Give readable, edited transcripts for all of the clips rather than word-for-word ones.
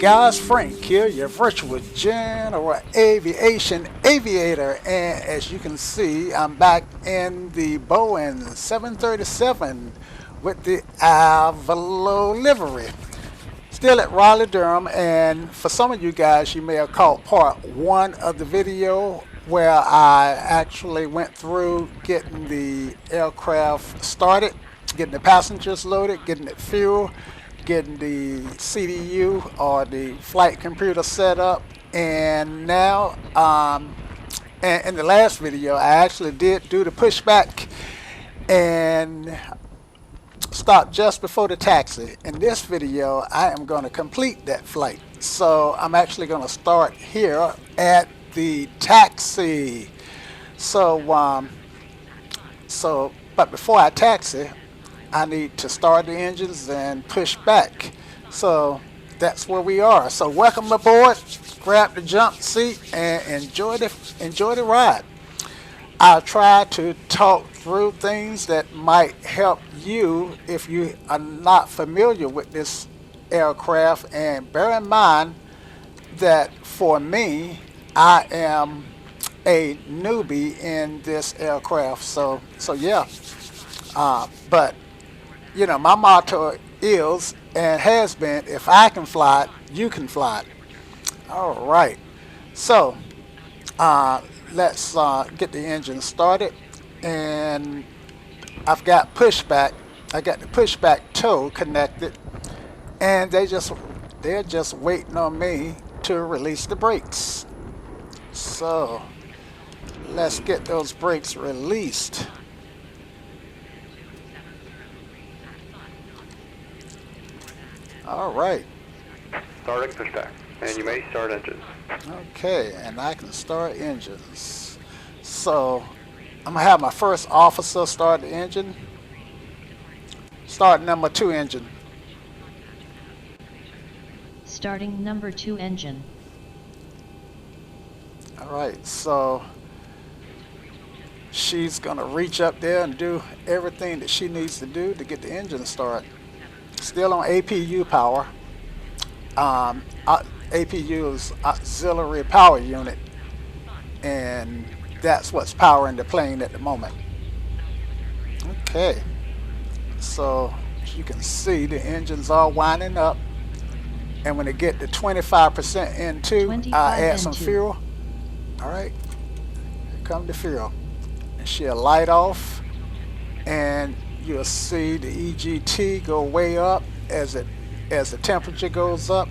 guys, Frank here, your virtual general aviation aviator, and as you can see, I'm back in the Boeing 737 with the Avalo livery. Still at Raleigh-Durham, and for some of you guys, you may have caught part one of the video where I actually went through getting the aircraft started, getting the passengers loaded, getting it fuel, getting the CDU or the flight computer set up. And now and in the last video I actually did do the pushback and stopped just before the taxi. In this video I am going to complete that flight, so I'm actually going to start here at the taxi. But before I taxi, I need to start the engines and push back. So that's where we are. So welcome aboard, grab the jump seat and enjoy the ride. I'll try to talk through things that might help you if you are not familiar with this aircraft, and bear in mind that for me, I am a newbie in this aircraft. So yeah, but you know, my motto is and has been, if I can fly it, you can fly it. All right, so let's get the engine started, and I've got pushback. I got the pushback tow connected, and they're just waiting on me to release the brakes. So let's get those brakes released. All right. Starting pushback, and you may start engines. Okay, and I can start engines. So I'm gonna have my first officer start the engine. Start number 2 engine. Starting number 2 engine. All right, so she's gonna reach up there and do everything that she needs to do to get the engine started. Still on APU power. APU is auxiliary power unit, and that's what's powering the plane at the moment. Okay, so as you can see, the engines are winding up, and when they get to 25% into, I add some fuel. All right, here comes the fuel, and she'll light off, and you'll see the EGT go way up as the temperature goes up,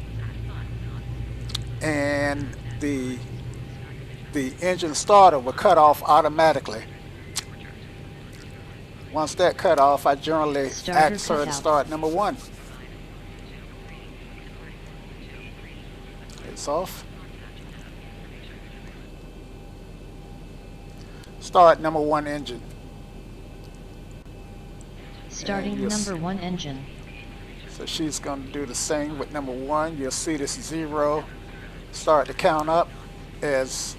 and the engine starter will cut off automatically. Once that cut off, I generally ask her to start number 1. It's off. Start number 1 engine. Starting number 1 engine. So she's going to do the same with number 1. You'll see this 0 start to count up as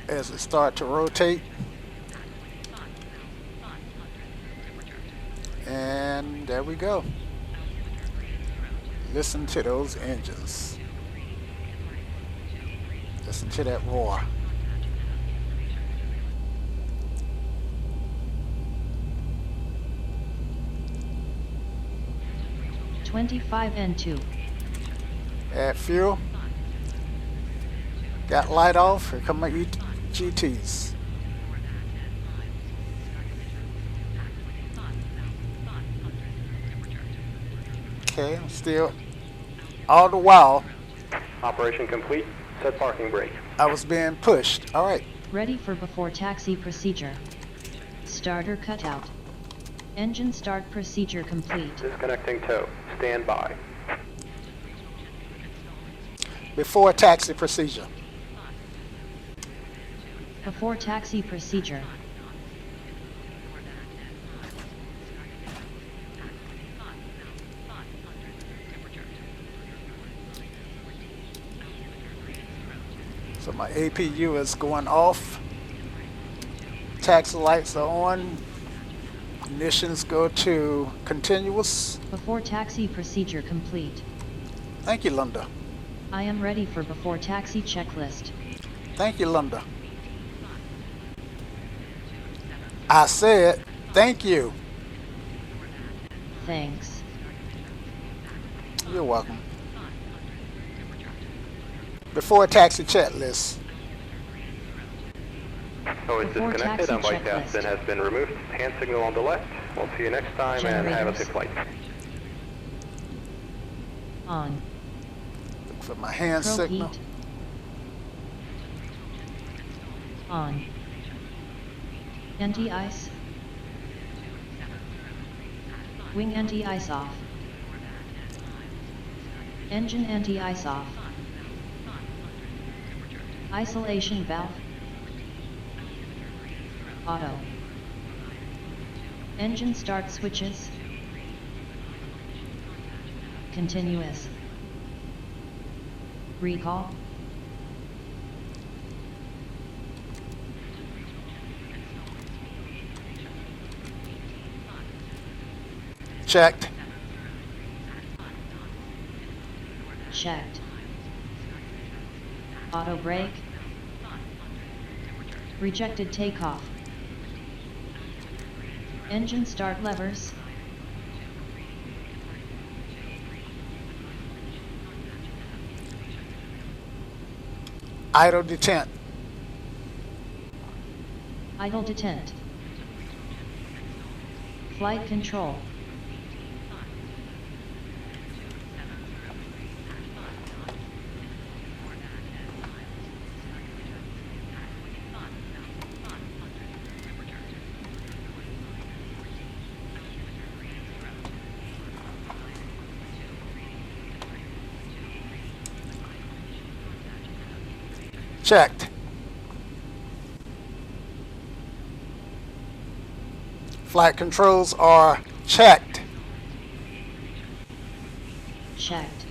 it starts to rotate. And there we go. Listen to those engines. Listen to that roar. N2. Add fuel. Got light off. Here come my GTs. Okay, I'm still all the while. Operation complete. Set parking brake. I was being pushed. All right. Ready for before taxi procedure. Starter cutout. Engine start procedure complete. Disconnecting tow. Stand by. Before taxi procedure. Before taxi procedure. So my APU is going off. Taxi lights are on. Ignitions go to continuous. Before taxi procedure complete. Thank you, Linda. I am ready for before taxi checklist. Thank you, Linda. I said thank you. Thanks. You're welcome. Before taxi checklist. Oh, it's Before disconnected taxi and white checklist. bin has been removed. Hand signal on the left. We'll see you next time and have a Generators. safe flight. On. Look for my hand Probe signal. heat. On. Anti-ice. Wing anti-ice off. Engine anti-ice off. Isolation valve. Auto. Engine start switches. Continuous. Recall. Checked. Checked. Auto brake. Rejected takeoff. Engine start levers. Idle detent. Idle detent. Flight control. Checked. Flight controls are checked. Checked.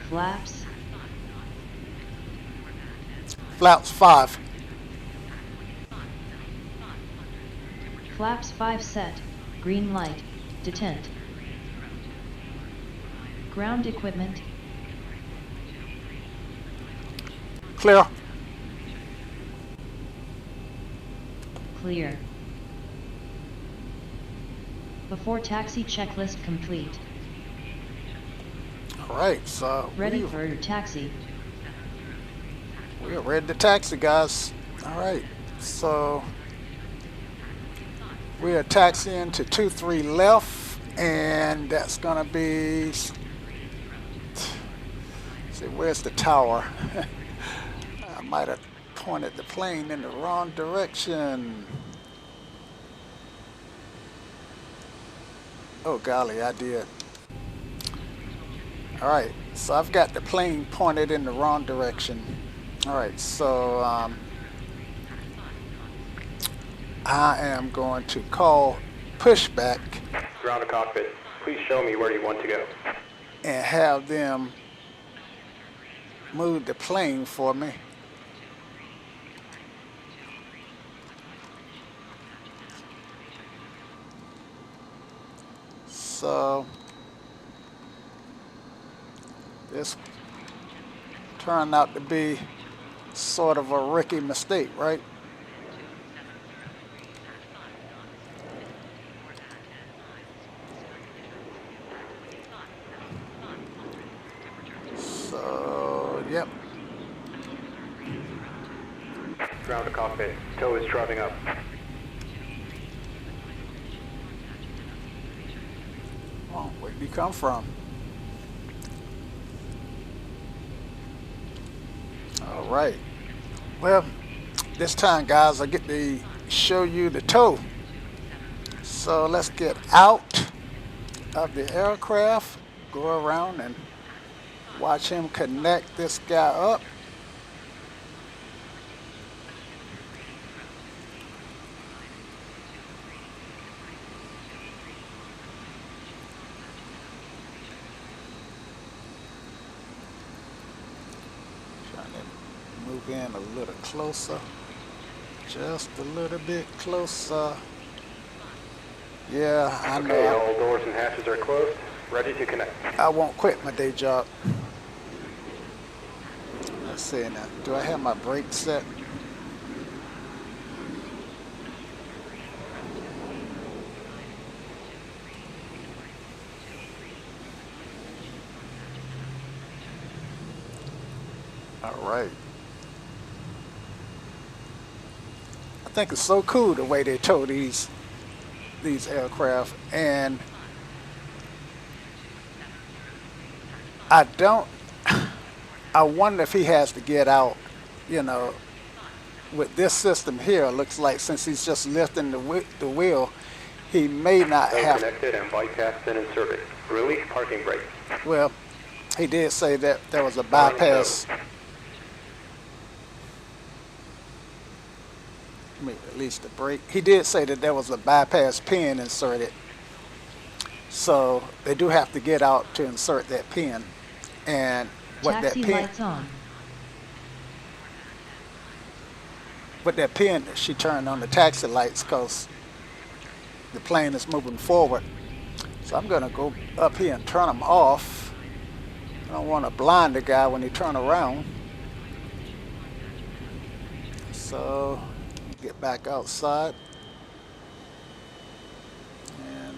Flaps. Flaps 5. Flaps 5 set. Green light. Detent. Ground equipment. Clear. Clear. Before taxi checklist complete. All right, so Ready for your taxi. we are ready to taxi, guys. All right, so we are taxiing to 23 left, and that's gonna be. See, where's the tower? I might have pointed the plane in the wrong direction. Oh golly, I did. All right, so I've got the plane pointed in the wrong direction. All right, so I am going to call Pushback Ground to cockpit. Please show me where you want to go. and have them move the plane for me. So this turned out to be sort of a rookie mistake, right? So, yep. Ground to cockpit. Tow is driving up. Oh, where did he come from? All right. Well, this time, guys, I get to show you the tow. So let's get out of the aircraft, go around and watch him connect this guy up. Trying to move in a little closer, just a little bit closer. Yeah, I Okay, know. all doors and hatches are closed. Ready to connect. I won't quit my day job. see now. Do I have my brake set? All right. I think it's so cool the way they tow these aircraft, and I don't. I wonder if he has to get out. You know, with this system here, it looks like since he's just lifting the wheel, he may not So have. connected and bypassed and inserted. Release parking brake. Well, he did say that there was a bypass. Let me release the brake. He did say that there was a bypass pin inserted. So they do have to get out to insert that pin. And what Taxi that pin, lights on. with that pin, she turned on the taxi lights because the plane is moving forward. So I'm going to go up here and turn them off. I don't want to blind the guy when he turn around. So get back outside. And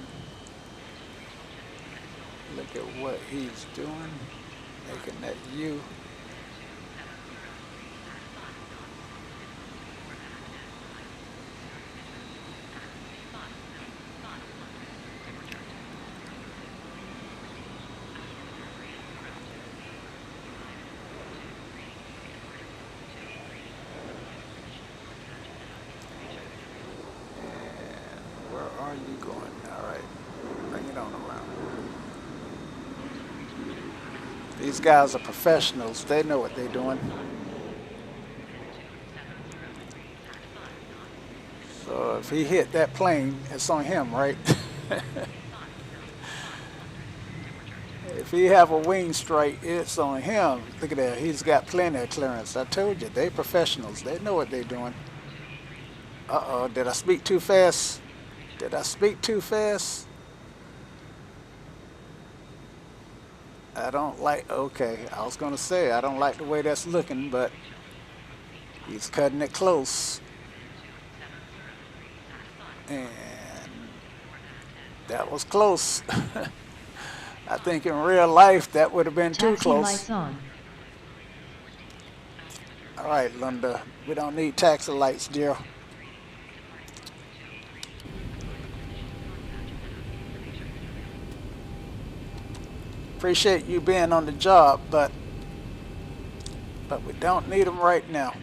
look at what he's doing. Making that U. Where are you going? All right, bring it on around. These guys are professionals. They know what they're doing. So if he hit that plane, it's on him, right? If he have a wing strike, it's on him. Look at that. He's got plenty of clearance. I told you, they professionals. They know what they're doing. Uh-oh, did I speak too fast? Did I speak too fast? I don't like, okay, I was going to say, I don't like the way that's looking, but he's cutting it close. And that was close. I think in real life that would have been too Taxi close. lights on. All right, Linda, we don't need taxi lights, dear. Appreciate you being on the job, but we don't need them right now.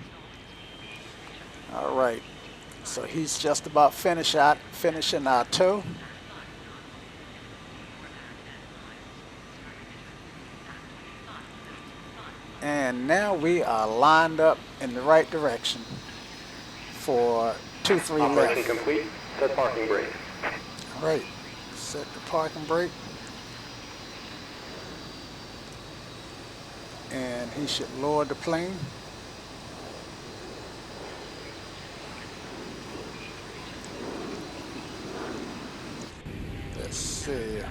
All right, so he's just about finishing our tow. And now we are lined up in the right direction for 2-3 Operation left. complete. Set parking brake. All right, set the parking brake. And he should lower the plane. Let's see,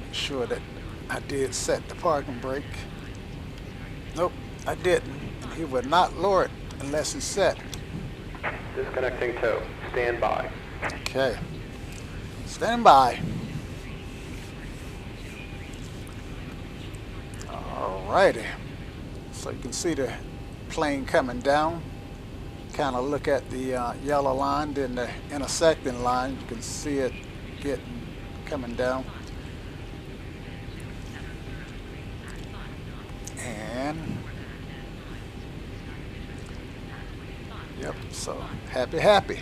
make sure that I did set the parking brake. Nope, I didn't. He would not lower it unless it's set. Disconnecting tow. Stand by. Okay, stand by. Alrighty. So you can see the plane coming down. Kind of look at the yellow line, then the intersecting line. You can see it coming down. And yep, so happy.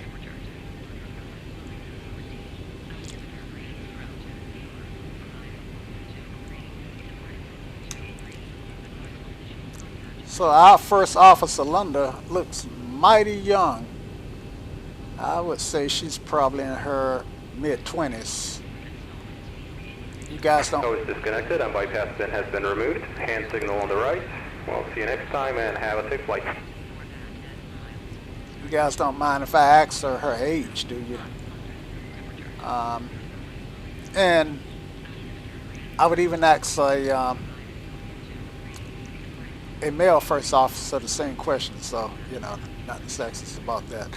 So our first officer, Linda, looks mighty young. I would say she's probably in her mid-20s. You guys Tow don't. is disconnected and bypass pin has been removed. Hand signal on the right. We'll see you next time and have a safe flight. You guys don't mind if I ask her age, do you? And I would even ask a male first officer the same question, so nothing sexist about that.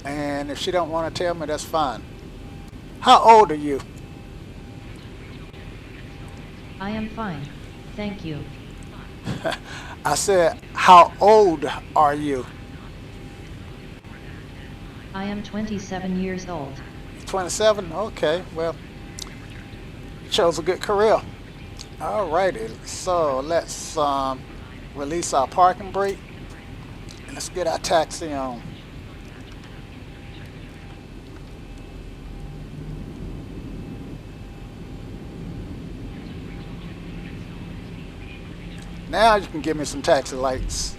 And if she don't want to tell me, that's fine. How old are you? I am fine, thank you. I said, how old are you? I am 27 years old. 27? Okay, well, you chose a good career. Alrighty, so let's release our parking brake and let's get our taxi on. Now you can give me some taxi lights.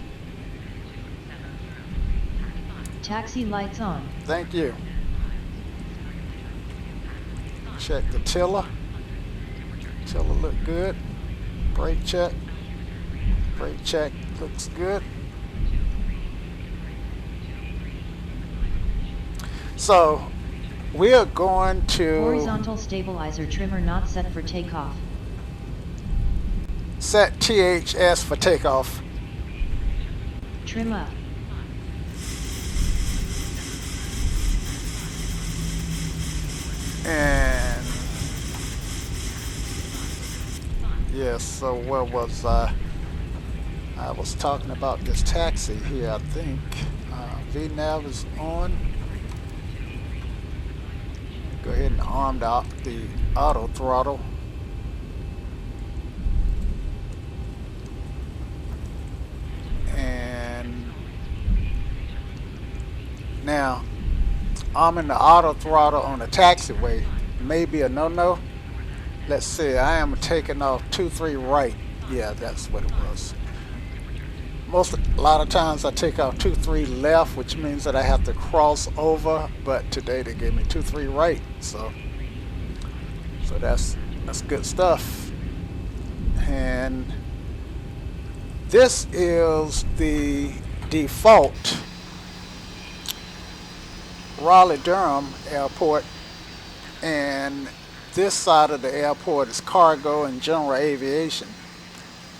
Taxi lights on. Thank you. Check the tiller. Tiller look good. Brake check. Brake check looks good. So we are going to Horizontal stabilizer trimmer not set for takeoff. set THS for takeoff. Trim up. And yes, so where was I? I was talking about this taxi here, I think. VNAV is on. Go ahead and arm the auto throttle. And now, arming the auto throttle on the taxiway may be a no-no. Let's see, I am taking off 23 right. Yeah, that's what it was. A lot of times I take off 23 left, which means that I have to cross over, but today they gave me 23 right, so that's good stuff. And this is the default Raleigh-Durham airport, and this side of the airport is cargo and general aviation.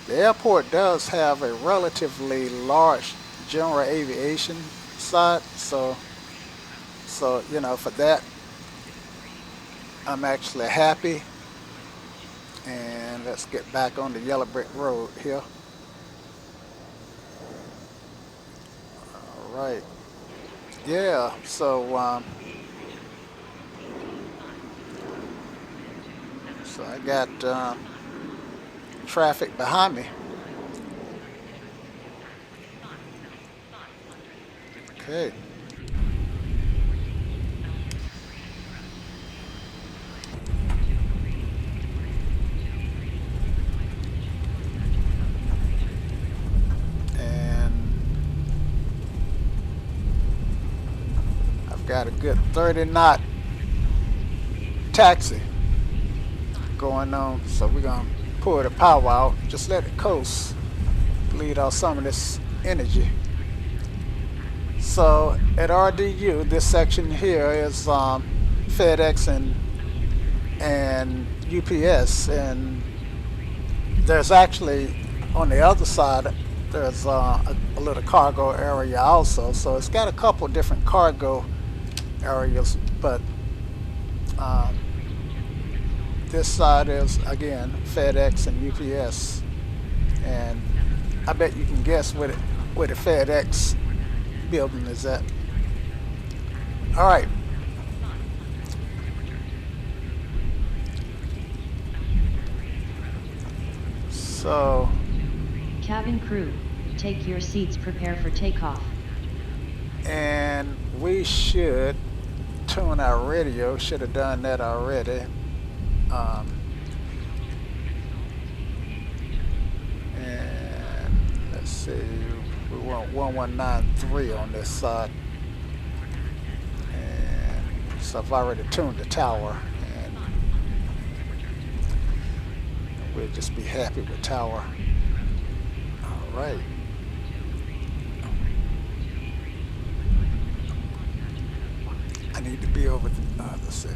The airport does have a relatively large general aviation side, so for that I'm actually happy. And let's get back on the yellow brick road here. All right. Yeah, so I got traffic behind me. Okay. Got a good 30-knot taxi going on, so we're gonna pull the power out, just let it coast, bleed out some of this energy. So at RDU, this section here is FedEx and UPS, and there's actually on the other side there's a little cargo area also, so it's got a couple different cargo areas, but this side is again FedEx and UPS, and I bet you can guess where the FedEx building is at. All right. So, Cabin crew, take your seats, prepare for takeoff. And we should tune our radio. Should have done that already. And let's see, we want 1193 on this side. And so I've already tuned the tower, and we'll just be happy with tower. All right. I need to be over let's see.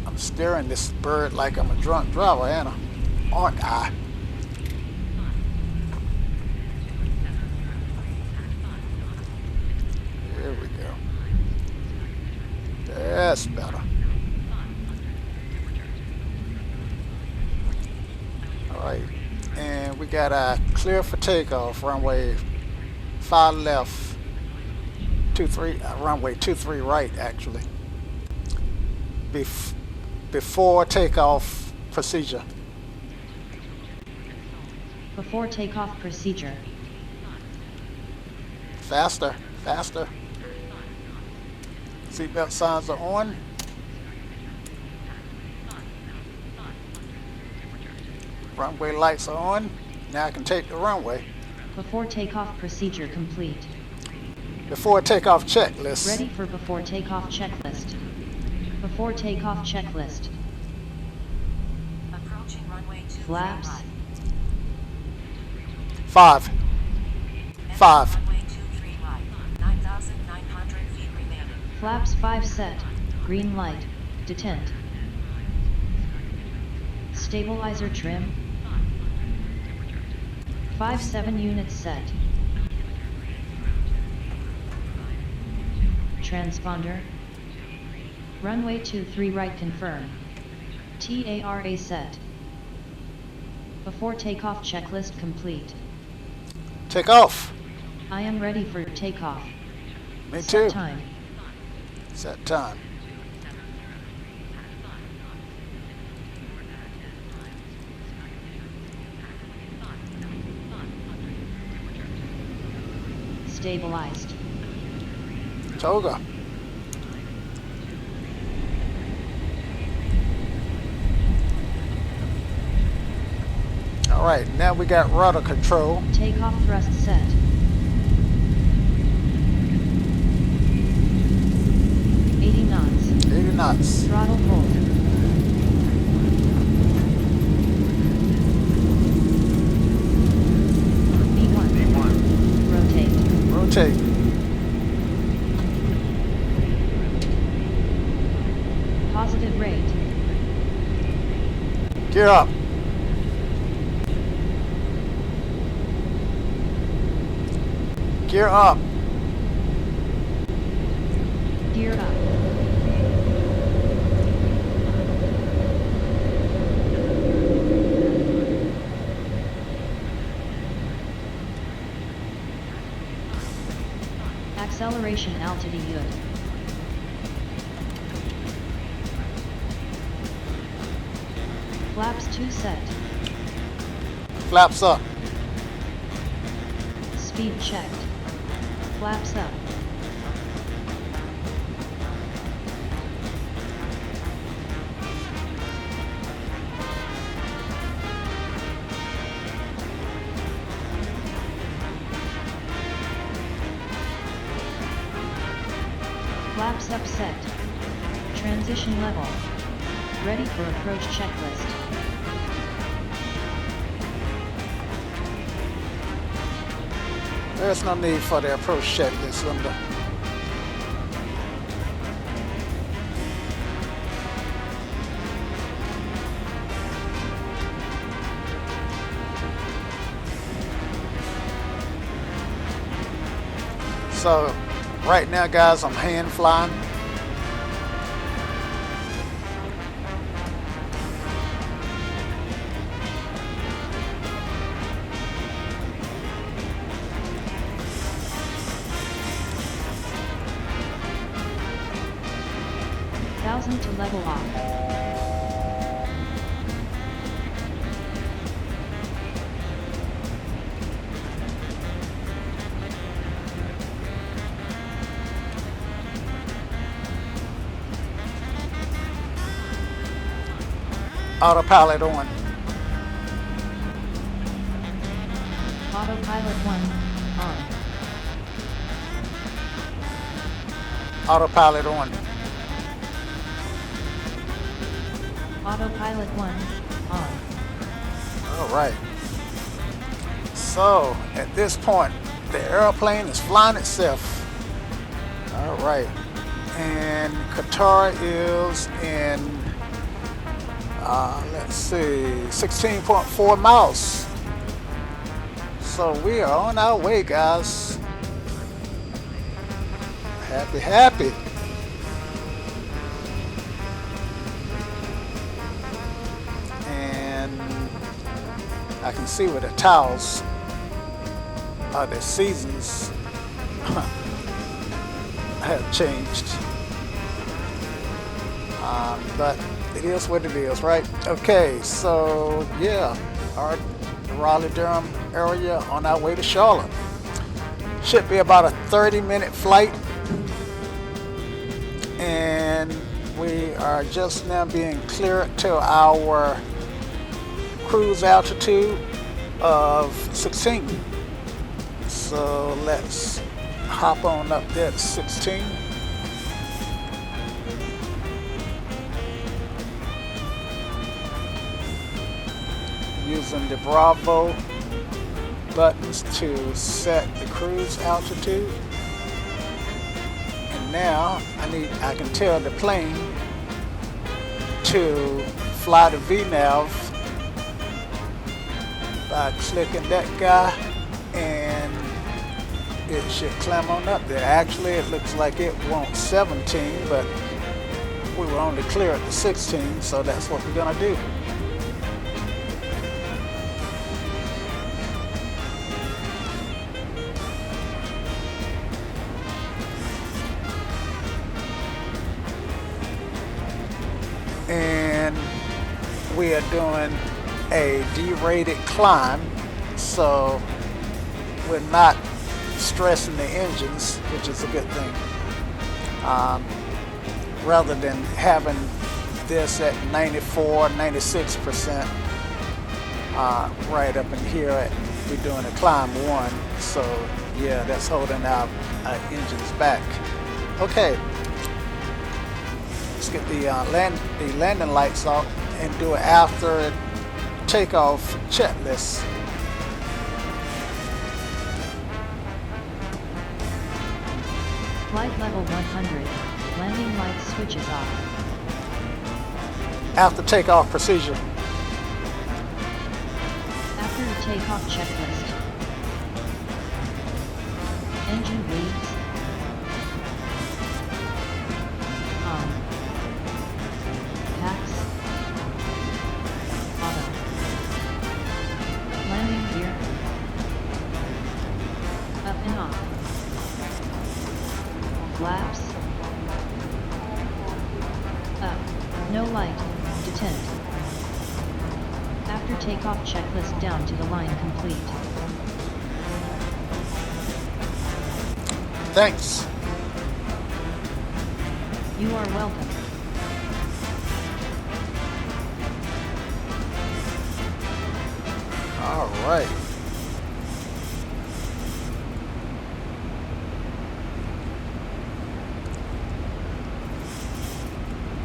I'm staring this bird like I'm a drunk driver, ain't I? aren't I? Here we go. That's better. Alright, and we got clear for takeoff, runway 5 left, 23, runway 23 right actually. Before takeoff procedure. Before takeoff procedure. Faster, faster. Seatbelt signs are on. Runway lights are on. Now I can take the runway. Before takeoff procedure complete. Before takeoff checklist. Ready for before takeoff checklist. Before takeoff checklist. Approaching runway 2. Flaps. 5. 5. Runway 23 right. 9,900 feet remaining. Flaps 5 set. Green light. Detent. Stabilizer trim. 57 units set. Transponder. Runway 23 right confirm. TARA set. Before takeoff checklist complete. Take off. I am ready for takeoff. Me Set too. time. Set time. Stabilized. Toga. Alright, now we got rudder control. Takeoff thrust set. knots. 80 knots. Throttle hold. V1. Rotate. Rotate. Positive rate. Gear up. Gear up. Gear up. Acceleration altitude. Flaps 2 set. Flaps up. Speed checked. Flaps up. Flaps up set. Transition level. Ready for approach checklist. There's no need for the approach checklist, Linda. So, right now, guys, I'm hand flying. To level off. Autopilot on. Autopilot 1 on. Autopilot on. Autopilot 1 on. All right. So at this point, the airplane is flying itself. All right. And Qatar is in Let's see, 16.4 miles. So we are on our way, guys. Happy, happy. And I can see where the towels are, the seasons have changed. But it is what it is, right? Okay, so yeah, our Raleigh-Durham area on our way to Charlotte. Should be about a 30-minute flight. And we are just now being cleared to our cruise altitude of 16. So let's hop on up there to 16. Using the Bravo buttons to set the cruise altitude. And now I can tell the plane to fly to VNAV by clicking that guy, and it should climb on up there. Actually, it looks like it wants 17, but we were only clear at the 16, so that's what we're gonna do. And we are doing a derated climb, so we're not stressing the engines, which is a good thing. Rather than having this at 94, 96%, right up in here, we're doing a climb 1. So yeah, that's holding our engines back. Okay. Let's get the landing lights off and do it after takeoff checklist. Flight level 100. Landing light switches off. After takeoff procedure. After the takeoff checklist. Engine reads. On. Packs. Auto. Landing gear. Up and off. Flaps. Up. No light. Detent. After takeoff checklist down to the line complete. Thanks. You are welcome. All right.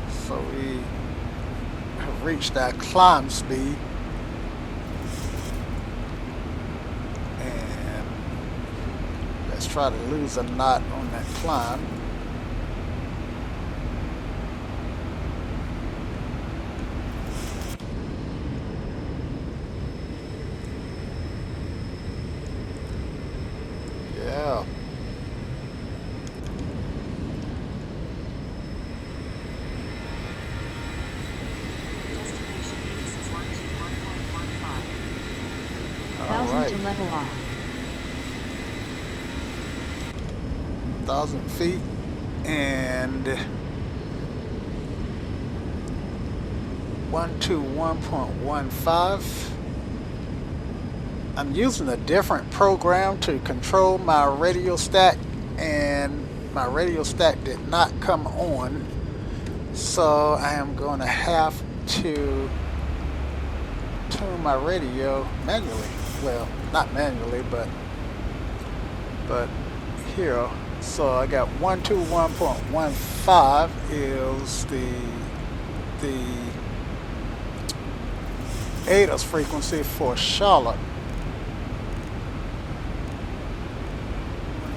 So we have reached our climb speed. And let's try to lose a knot on that climb. Yeah. Destination is 121.15. 1000 to level off. 1,000 feet and 121.15. I'm using a different program to control my radio stack, and my radio stack did not come on, so I am going to have to tune my radio manually. Well, not manually, but here. So I got 121.15 is the ADAS frequency for Charlotte.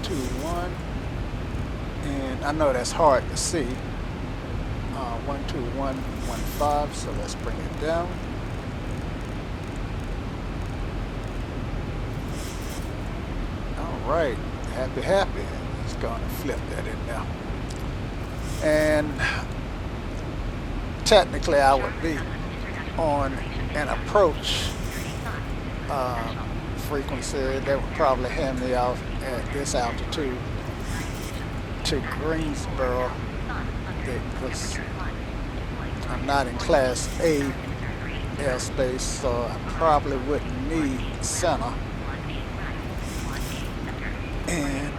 121, and I know that's hard to see. 12115, so let's bring it down. All right, happy. It's going to flip that in now. And technically I would be on an approach frequency that would probably hand me off at this altitude to Greensboro, because I'm not in Class A airspace, so I probably wouldn't need center. And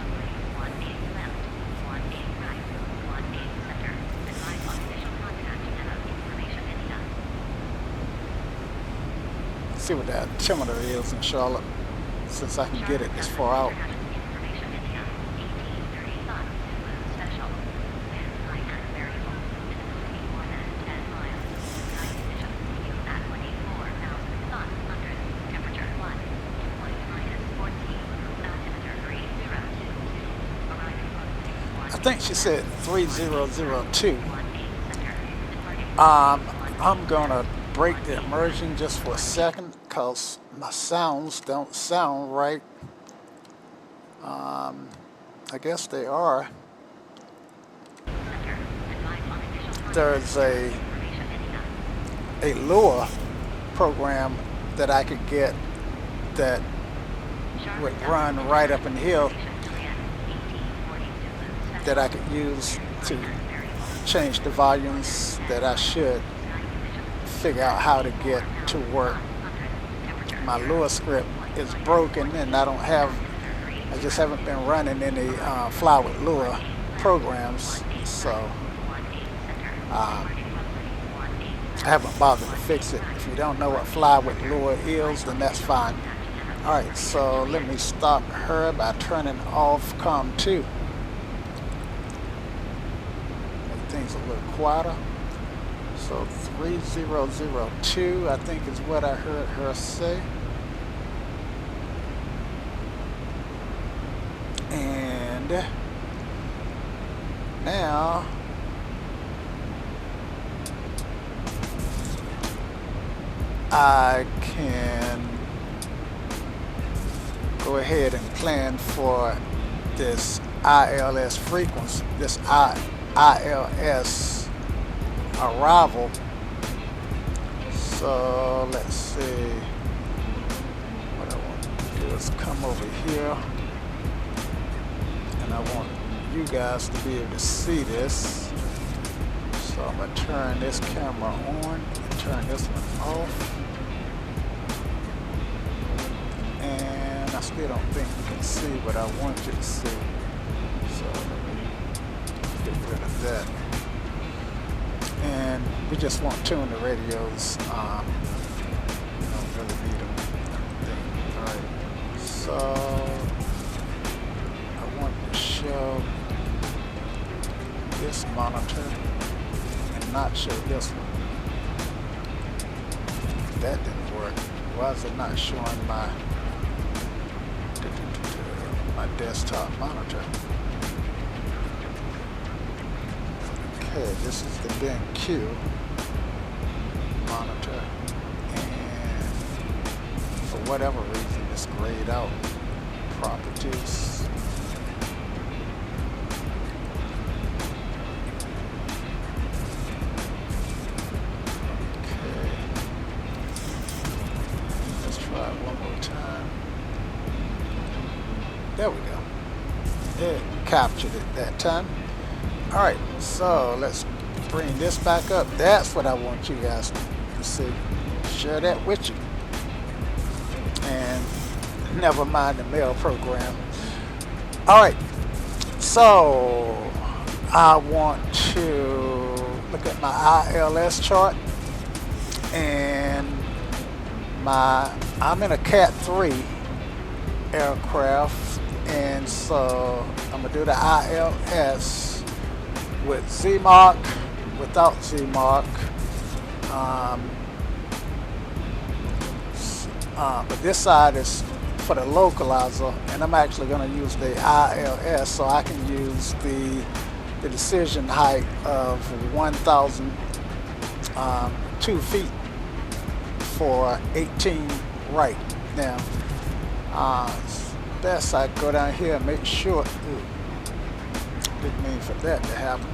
see what the altimeter is in Charlotte, since I can get it this far out. I think she said 3002. I'm gonna break the immersion just for a second because my sounds don't sound right. I guess they are. There's a lure program that I could get that would run right up in the hill that I could use to change the volumes that I should figure out how to get to work. My lure script is broken and I just haven't been running any fly with lure programs, so I haven't bothered to fix it. If you don't know what fly with lure is, then that's fine. Alright, so let me stop her by turning off COM 2. Make things a little quieter. So 3002, I think, is what I heard her say. And now I can go ahead and plan for this ILS frequency, this ILS arrival. So let's see, what I want to do is come over here, and I want you guys to be able to see this. So I'm going to turn this camera on and turn this one off. And I still don't think you can see what I want you to see. So let me get rid of that. And we just won't tune the radios. We don't really need them. Alright, so I want to show this monitor and not show this one. That didn't work. Why is it not showing my desktop monitor? Okay, this is the BenQ monitor, and for whatever reason it's grayed out properties. Okay, let's try it one more time. There we go. It captured it that time. Alright, so let's bring this back up. That's what I want you guys to see. Share that with you. And never mind the mail program. Alright, so I want to look at my ILS chart. And I'm in a Cat 3 aircraft. And so I'm going to do the ILS with Z-Mark, without Z-Mark, but this side is for the localizer, and I'm actually going to use the ILS, so I can use the the decision height of 1,002 feet for 18 right. Now, it's best I go down here and make sure. Didn't mean for that to happen.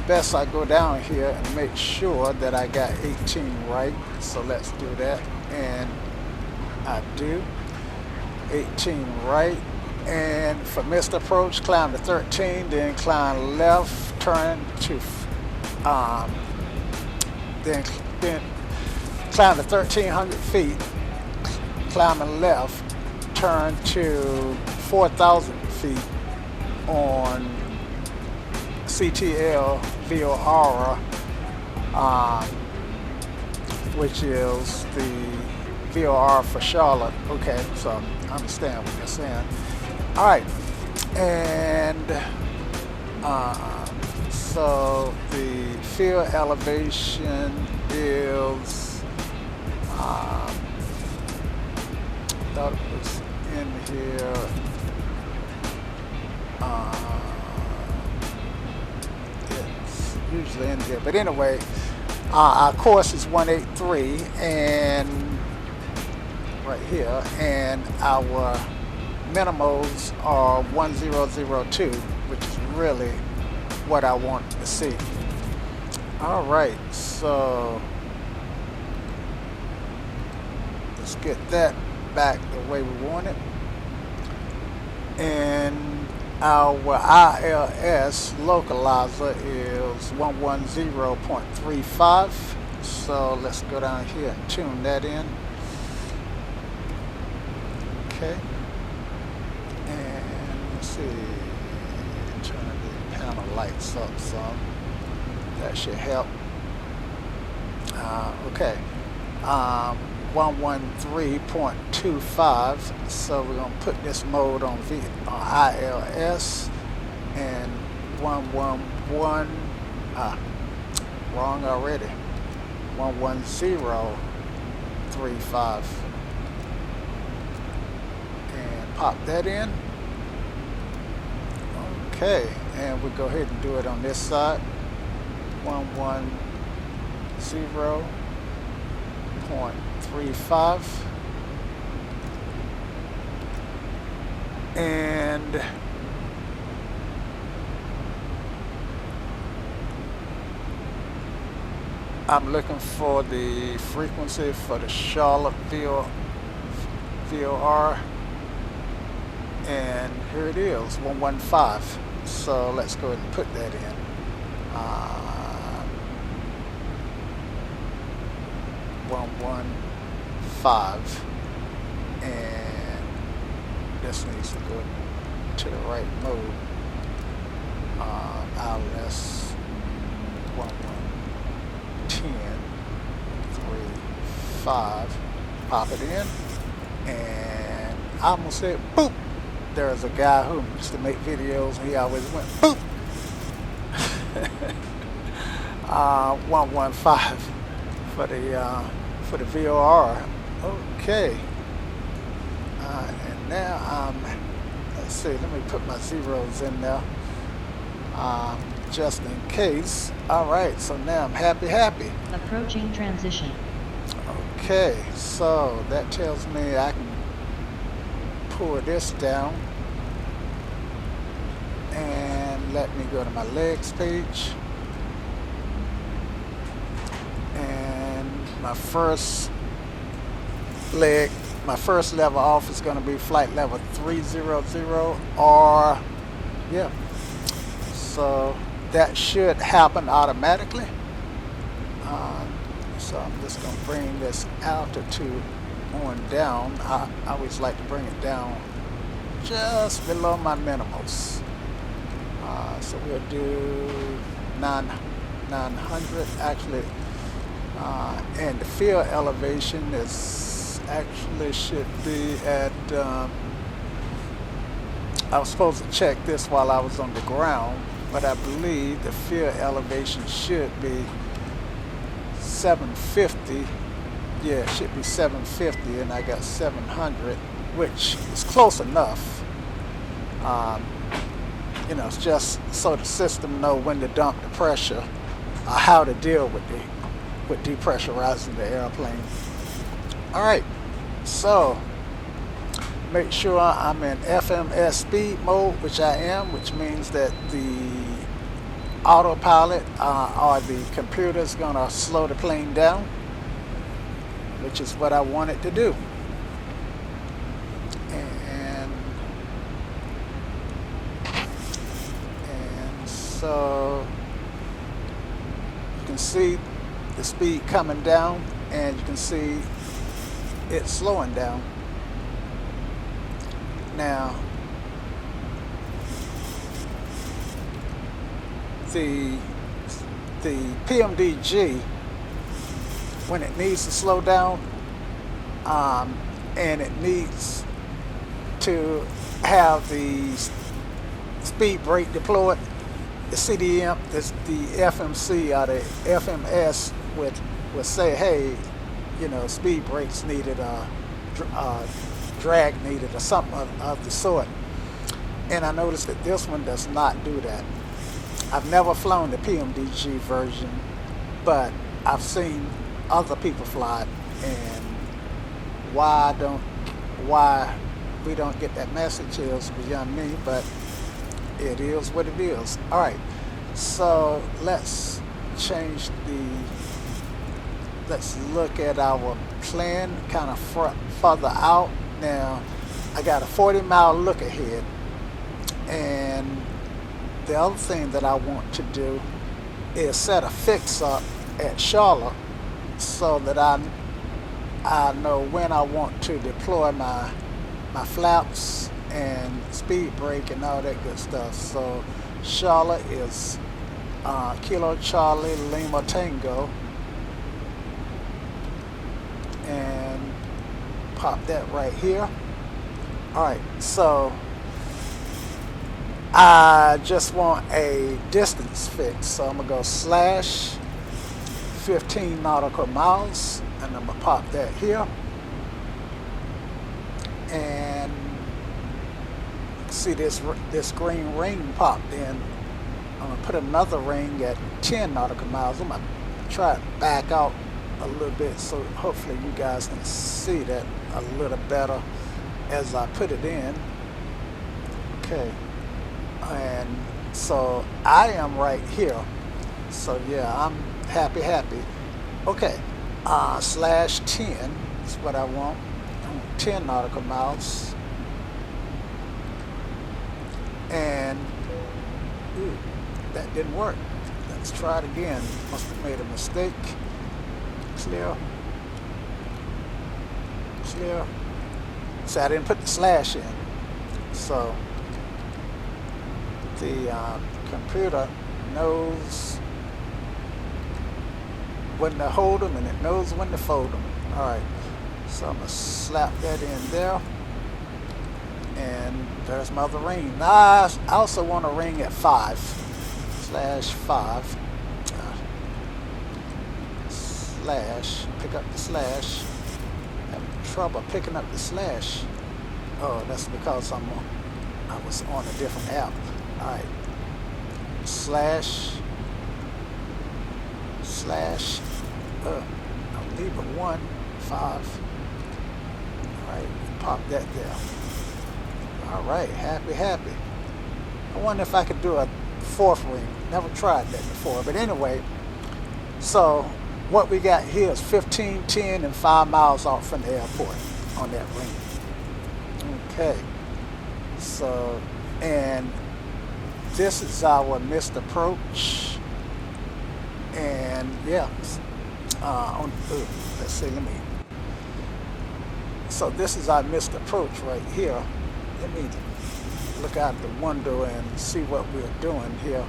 Best I go down here and make sure that I got 18 right. So let's do that, and I do. 18 right, and for missed approach, climb to 13, then climb left, turn to then climb to 1,300 feet, climbing left, turn to 4,000 feet on CTL VOR, which is the VOR for Charlotte. Okay, so I understand what you're saying. All right, and so the field elevation is, thought it was in here. It's usually in here, but anyway, our course is 183 and right here, and our minimals are 1002, which is really what I want to see. All right, so let's get that back the way we want it. And our ILS localizer is 110.35. So let's go down here and tune that in. Okay. And let's see. Turn the panel lights up some. That should help. Okay. 113.25. So we're gonna put this mode on ILS, and 111. Wrong already. 11035. And pop that in. Okay, and we'll go ahead and do it on this side. 110.35. And I'm looking for the frequency for the Charlotte VOR, and here it is, 115. So let's go ahead and put that in. 115, and this needs to go to the right mode. ILS 1110.35. Pop it in, and I almost said boop. There's a guy who used to make videos, and he always went boop. 115 for the VOR. Okay. And now let's see. Let me put my zeros in there, just in case. All right. So now I'm happy. Approaching transition. Okay. So that tells me I can pull this down, and let me go to my legs page, and my first level off is going to be flight level 300, or yeah, so that should happen automatically. So I'm just going to bring this altitude on down. I always like to bring it down just below my minimals. So we'll do 900 actually, and the field elevation is actually should be at, I was supposed to check this while I was on the ground, but I believe the field elevation should be 750. Yeah, it should be 750, and I got 700, which is close enough. it's just so the system know when to dump the pressure, or how to deal with depressurizing the airplane. All right, so make sure I'm in FMS speed mode, which I am, which means that the autopilot or the computer is going to slow the plane down, which is what I want it to do. And so you can see the speed coming down, and you can see it slowing down. Now, the PMDG, when it needs to slow down, and it needs to have the speed brake deployed, the CDM, the FMC or the FMS would say, hey, speed brakes needed, drag needed, or something of the sort. And I noticed that this one does not do that. I've never flown the PMDG version, but I've seen other people fly it, and why we don't get that message is beyond me, but it is what it is. All right, so let's look at our plan kind of further out. Now, I got a 40-mile look ahead, and the other thing that I want to do is set a fix up at Charlotte so that I know when I want to deploy my flaps and speed brake and all that good stuff. So Charlotte is Kilo Charlie Lima Tango, and pop that right here. All right, so I just want a distance fix, so I'm gonna go / 15 nautical miles, and I'm gonna pop that here, and see this green ring popped in. I'm gonna put another ring at 10 nautical miles. I'm gonna try to back out a little bit so hopefully you guys can see that a little better as I put it in. Okay, and so I am right here, so yeah, I'm happy. Okay, /10 is what I want. 10 nautical miles, and that didn't work. Let's try it again. Must have made a mistake. Clear. So I didn't put the slash in. So the computer knows when to hold them, and it knows when to fold them. All right. So I'm gonna slap that in there, and there's my other ring. Now I also want a ring at 5 /5 slash. Pick up the slash. Having trouble picking up the slash. Oh, that's because I was on a different app. All right. Slash. I'll leave a 1 5. All right, pop that there. All right, happy. I wonder if I could do a 4th ring. Never tried that before, but anyway. So what we got here is 15, 10, and 5 miles off from the airport on that ring. Okay. So, and this is our missed approach. And yeah, let's see, so this is our missed approach right here. Let me look out the window and see what we're doing here.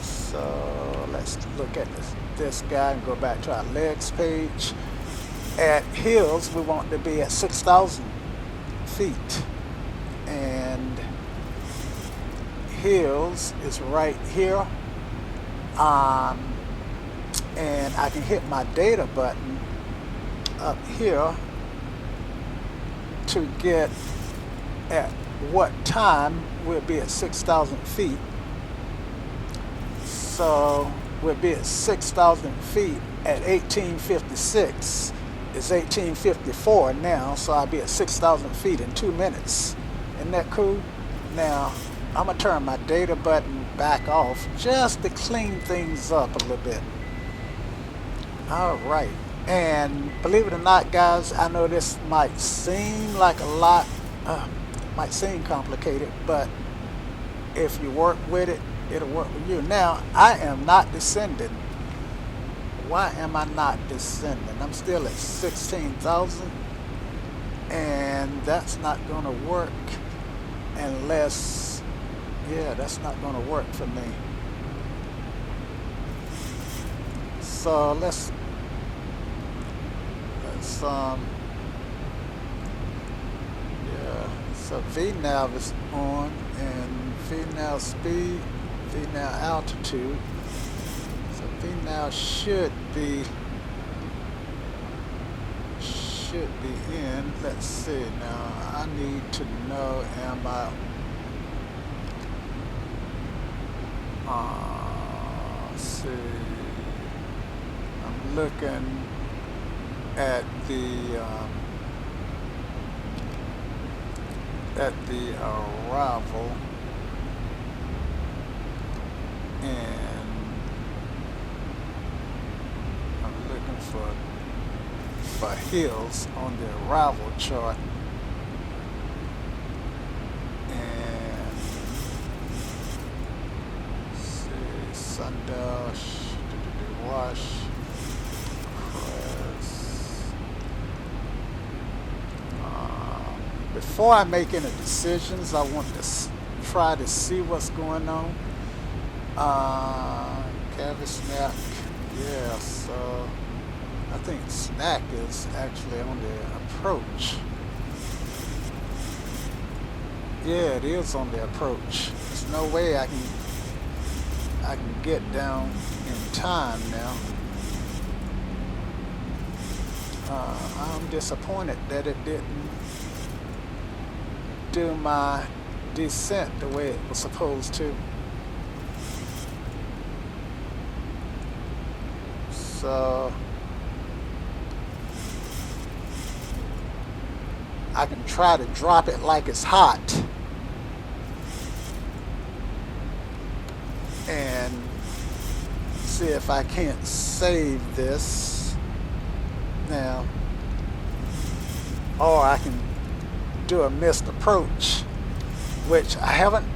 So let's look at this guy and go back to our legs page. At Hills, we want to be at 6,000 feet. And Hills is right here. And I can hit my data button up here to get at what time we'll be at 6,000 feet. So we'll be at 6,000 feet at 1856. It's 1854 now, so I'll be at 6,000 feet in 2 minutes. Isn't that cool? Now, I'm going to turn my data button back off just to clean things up a little bit. All right. And believe it or not, guys, I know this might seem like a lot, might seem complicated, but if you work with it, it'll work with you. Now, I am not descending. Why am I not descending? I'm still at 16,000, and that's not going to work unless, yeah, that's not going to work for me. So let's yeah, so VNav is on, and VNav speed, VNav altitude. So VNav should be in. Let's see now. I need to know, am I let's see. I'm looking at the arrival, and I'm looking for hills on the arrival chart, and let's see, sundial, wash, before I make any decisions, I want to try to see what's going on. Cavi snack, yeah, so I think snack is actually on the approach. Yeah, it is on the approach. There's no way I can get down in time now. I'm disappointed that it didn't do my descent the way it was supposed to. So I can try to drop it like it's hot and see if I can't save this now, or I can do a missed approach, which I haven't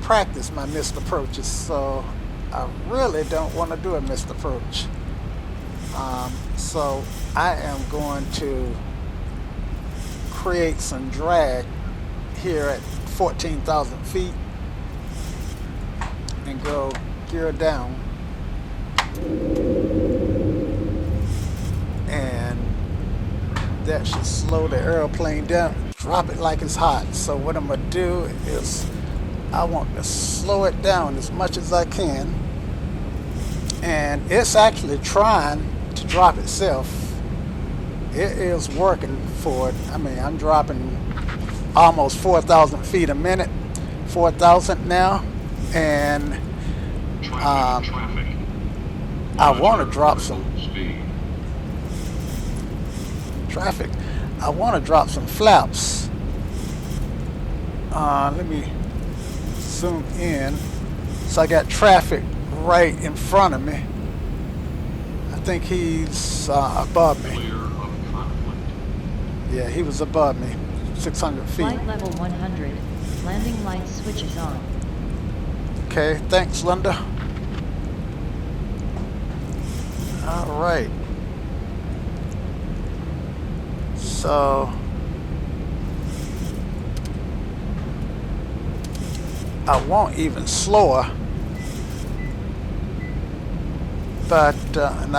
practiced my missed approaches, so I really don't want to do a missed approach. So I am going to create some drag here at 14,000 feet and go gear down, and that should slow the airplane down, drop it like it's hot. So what I'm going to do is I want to slow it down as much as I can, and it's actually trying to drop itself. It is working for it. I mean, I'm dropping almost 4,000 feet a minute, 4,000 now, and I want to drop some traffic. I want to drop some flaps. Let me zoom in. So I got traffic right in front of me. I think he's above me. Yeah, he was above me, 600 feet. Flight level 100. Landing light switches on. Okay, thanks, Linda. All right. So I won't even slower, but and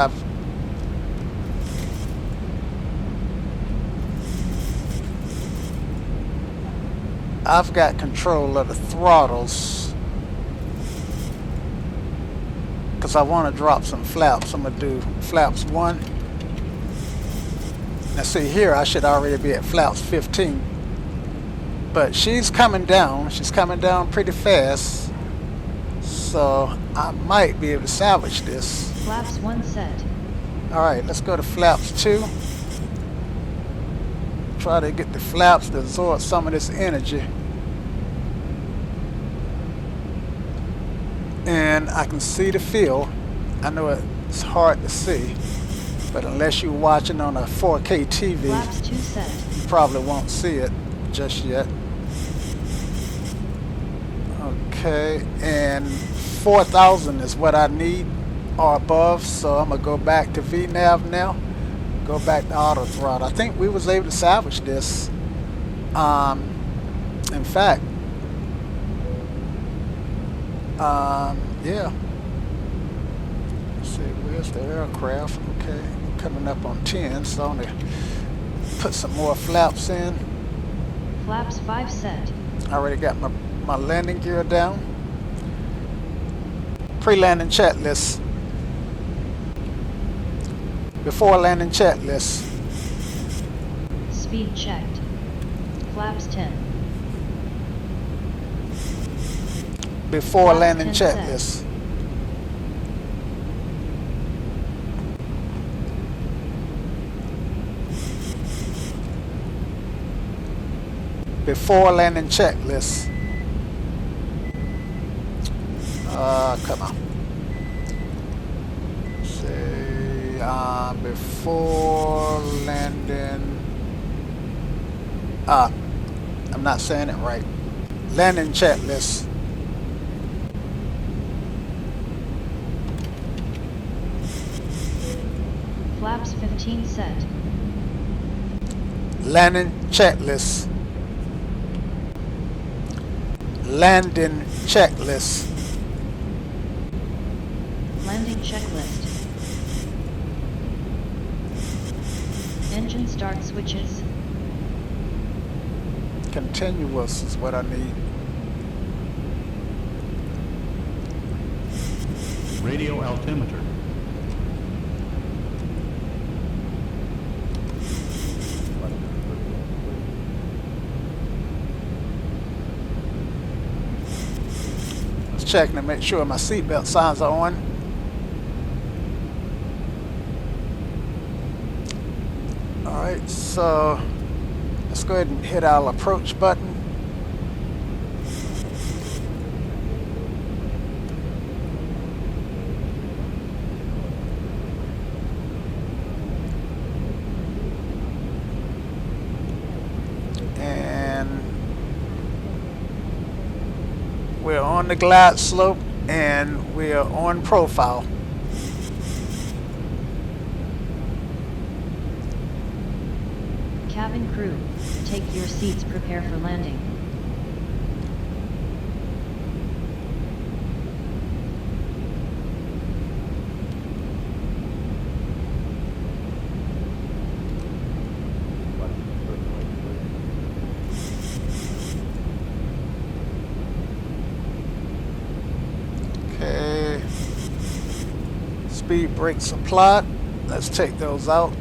I've got control of the throttles because I want to drop some flaps. I'm gonna do flaps 1. Now see here, I should already be at flaps 15, But she's coming down. She's coming down pretty fast. So I might be able to salvage this. Flaps 1 set. Alright, let's go to flaps 2. Try to get the flaps to absorb some of this energy. And I can see the field. I know it's hard to see, but unless you're watching on a 4K TV, Flaps 2 set. you probably won't see it just yet. Okay, and 4,000 is what I need or above, so I'm gonna go back to VNAV now. Go back to auto throttle. I think we was able to salvage this. In fact, yeah. Let's see, where's the aircraft? Okay, coming up on 10, so I'm gonna put some more flaps in. Flaps 5 set. I already got my landing gear down. Pre-landing checklist. Before landing checklist. Speed checked. Flaps 10. Before Flaps landing 10 set. checklist. Before landing checklist. Come on. Say before landing. I'm not saying it right. Landing checklist. Flaps 15 set. Landing checklist. Landing checklist. Landing checklist. Engine start switches. Continuous is what I need. Radio altimeter. Let's check to make sure my seatbelt signs are on. Alright, so let's go ahead and hit our approach button. And we're on the glide slope and we're on profile. Cabin crew, take your seats, prepare for landing. Okay. Speed brakes applied. Let's take those out.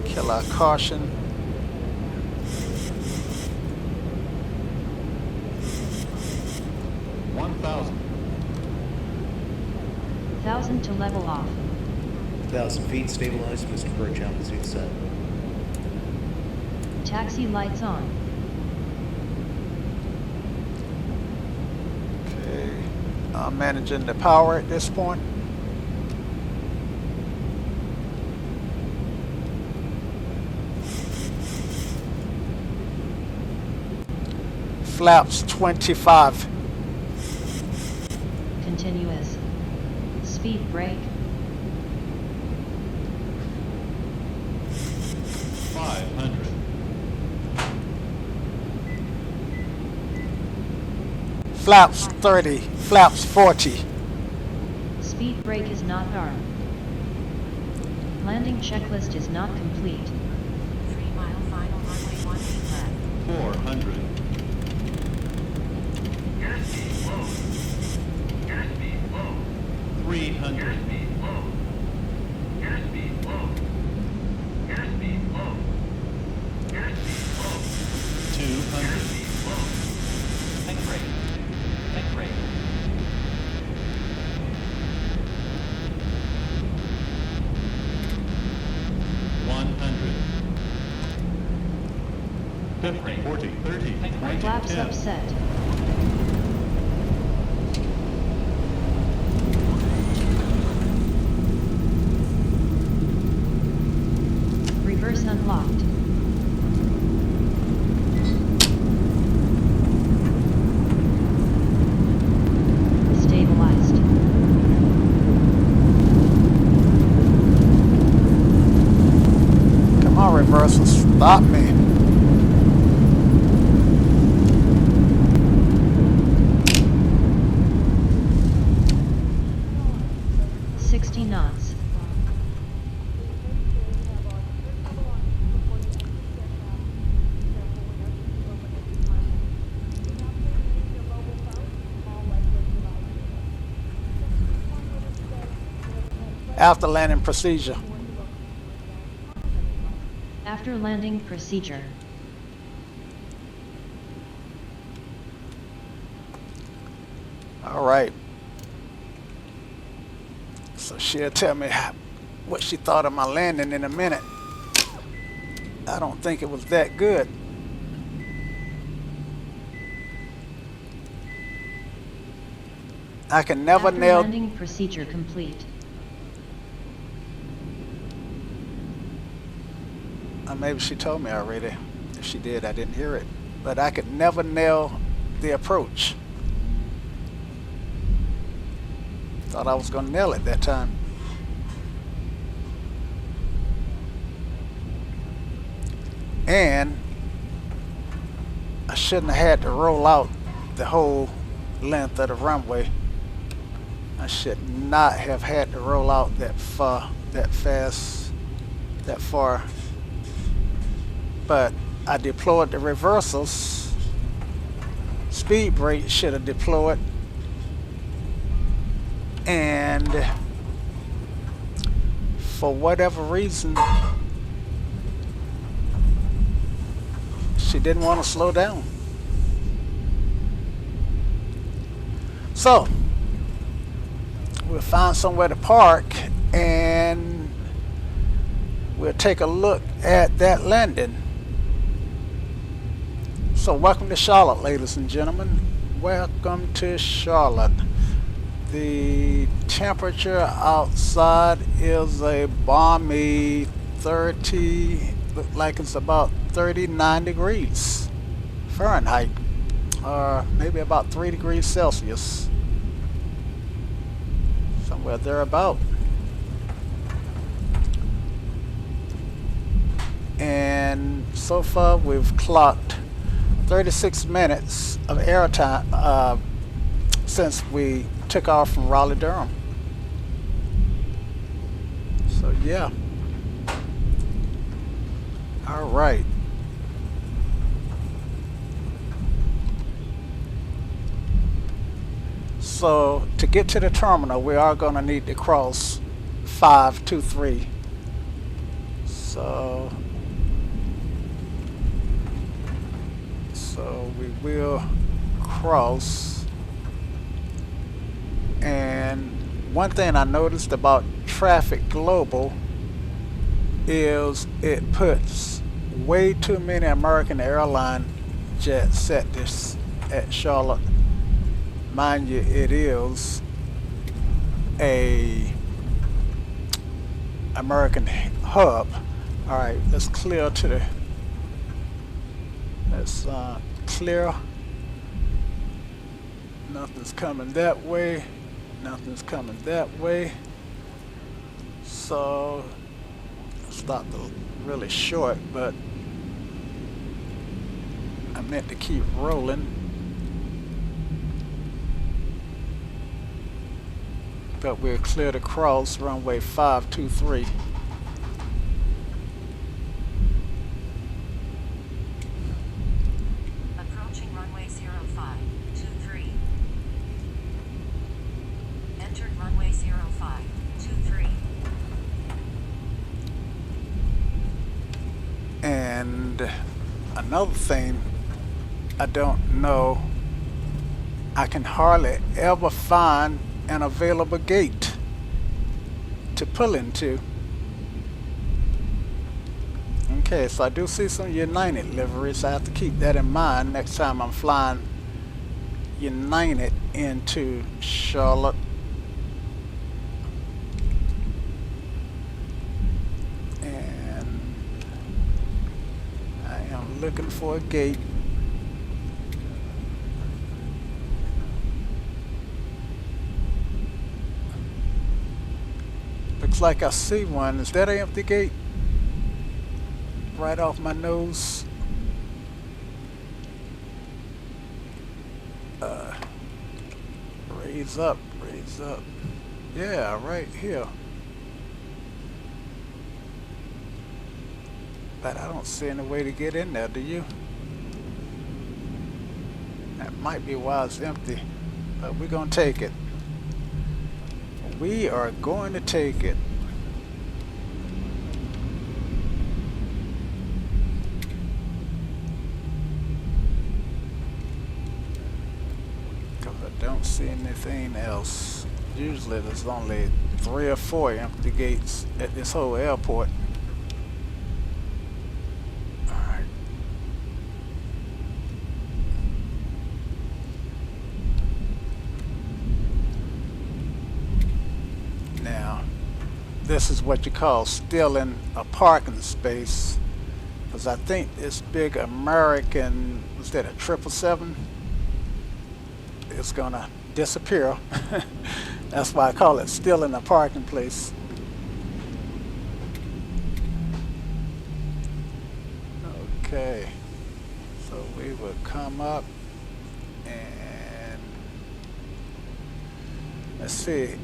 Kill our caution. 1,000. 1,000 to level off. 1,000 feet, stabilized, Mr. Birch, altitude set. Taxi lights on. Okay. I'm managing the power at this point. Flaps 25. Continuous. Speed brake. 500. Flaps 30. Flaps 40. Speed brake is not armed. Landing checklist is not complete. 3 mile final runway 1 left. 400. Airspeed 300. low. 50, 40, 30, 20, Flaps 10. upset. Reverse unlocked. Stabilized. Come on, reversal, stop me. Sixty knots. After landing procedure. After landing procedure. All right. So she'll tell me what she thought of my landing in a minute. I don't think it was that good. I can never After nail. landing procedure complete. Maybe she told me already. If she did, I didn't hear it. But I could never nail the approach. Thought I was going to nail it that time. And I shouldn't have had to roll out the whole length of the runway. I should not have had to roll out that far, that fast, that far. But I deployed the reversals. Speed brake should have deployed. And for whatever reason, she didn't want to slow down. So we'll find somewhere to park and we'll take a look at that landing. So welcome to Charlotte, ladies and gentlemen. Welcome to Charlotte. The temperature outside is a balmy 30, look like it's about 39 degrees Fahrenheit, or maybe about 3 degrees Celsius, somewhere thereabout. And so far we've clocked 36 minutes of airtime since we took off from Raleigh-Durham. So yeah. All right. So to get to the terminal, we are going to need to cross 523. So we will cross. And one thing I noticed about Traffic Global is it puts way too many American airline jets at Charlotte. Mind you, it is a American hub. All right, let's clear to the. Let's clear. Nothing's coming that way. Nothing's coming that way. So stopped really short, but I meant to keep rolling. But we're clear to cross runway 523. Approaching runway 0523. Entered runway 0523. And another thing, I don't know, I can hardly ever find an available gate to pull into. Okay, so I do see some United liveries. I have to keep that in mind next time I'm flying United into Charlotte. And I am looking for a gate. Looks like I see one. Is that an empty gate? Right off my nose. Raise up, raise up. Yeah, right here. But I don't see any way to get in there, do you? That might be why it's empty. But we're gonna take it. We are going to take it. Because I don't see anything else. Usually there's only 3 or 4 empty gates at this whole airport. Alright. Now, this is what you call stealing a parking space. Because I think this big American, was that a 777? It's gonna disappear. That's why I call it stealing a parking place. Okay, so we will come up and let's see,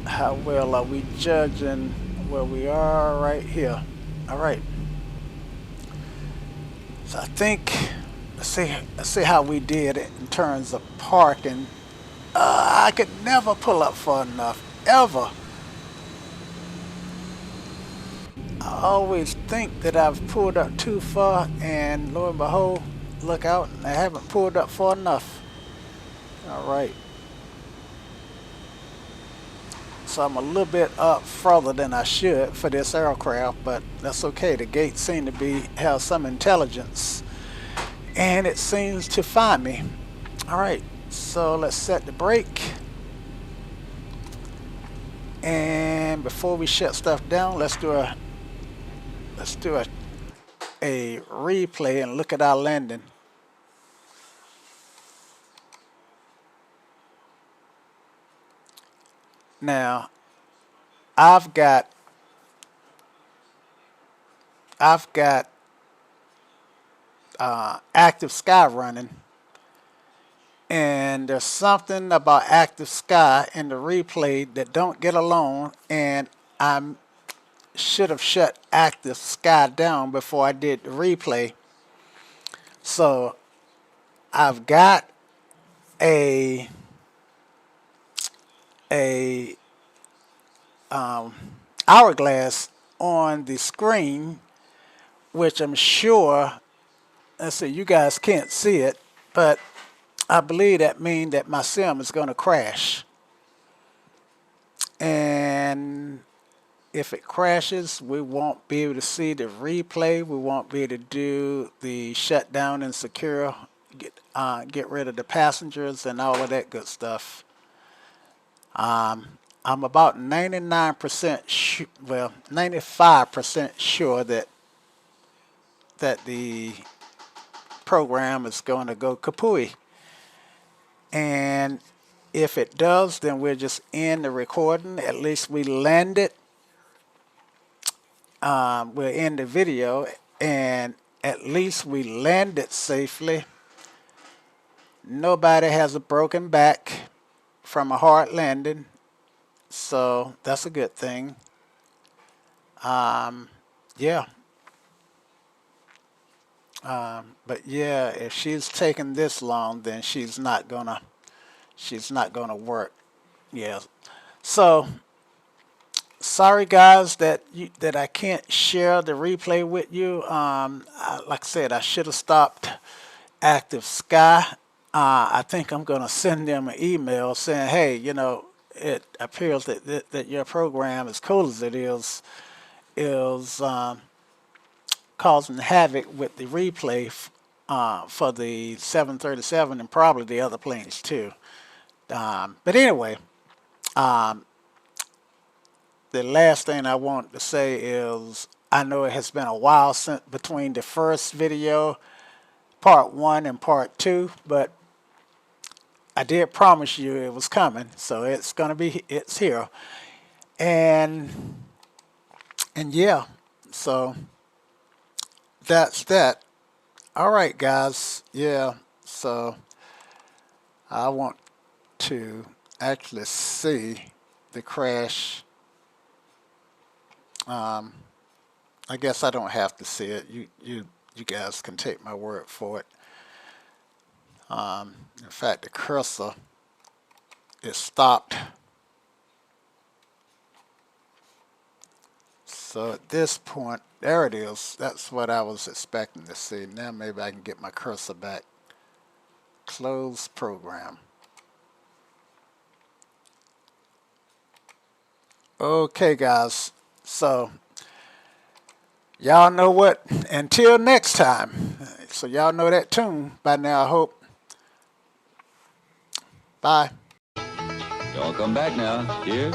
how well are we judging where we are right here. All right, so I think let's see how we did it in terms of parking. I could never pull up far enough, ever. I always think that I've pulled up too far, and lo and behold, look out, I haven't pulled up far enough. All right. So I'm a little bit up further than I should for this aircraft, but that's okay. The gates seem to have some intelligence, and it seems to find me. All right, so let's set the brake. And before we shut stuff down, let's do a replay and look at our landing. Now, I've got active sky running, and there's something about active sky in the replay that don't get along, and I should have shut active sky down before I did the replay. So I've got a hourglass on the screen, which I'm sure, let's see, you guys can't see it, but I believe that means that my sim is going to crash. And if it crashes, we won't be able to see the replay. We won't be able to do the shutdown and secure, get rid of the passengers and all of that good stuff. I'm about 99% well, 95% sure that the program is going to go kapooey. And if it does, then we'll just end the recording. At least we landed. We'll end the video, and at least we landed safely. Nobody has a broken back from a hard landing, so that's a good thing. Yeah. But yeah, if she's taking this long, then she's not gonna work. Yeah. So sorry guys that I can't share the replay with you. Like I said, I should have stopped active sky. I think I'm gonna send them an email saying, hey, it appears that your program, as cool as it is, is causing havoc with the replay for the 737 and probably the other planes too. But anyway, the last thing I want to say is I know it has been a while since between the first video, part 1 and part 2, but I did promise you it was coming, so it's here. And yeah, so that's that. All right, guys. Yeah, so I want to actually see the crash. I guess I don't have to see it. You guys can take my word for it. In fact, the cursor is stopped. So at this point, there it is. That's what I was expecting to see. Now maybe I can get my cursor back. Close program. Okay, guys. So y'all know what? Until next time. So y'all know that tune by now, I hope. Bye. Y'all come back now. Here.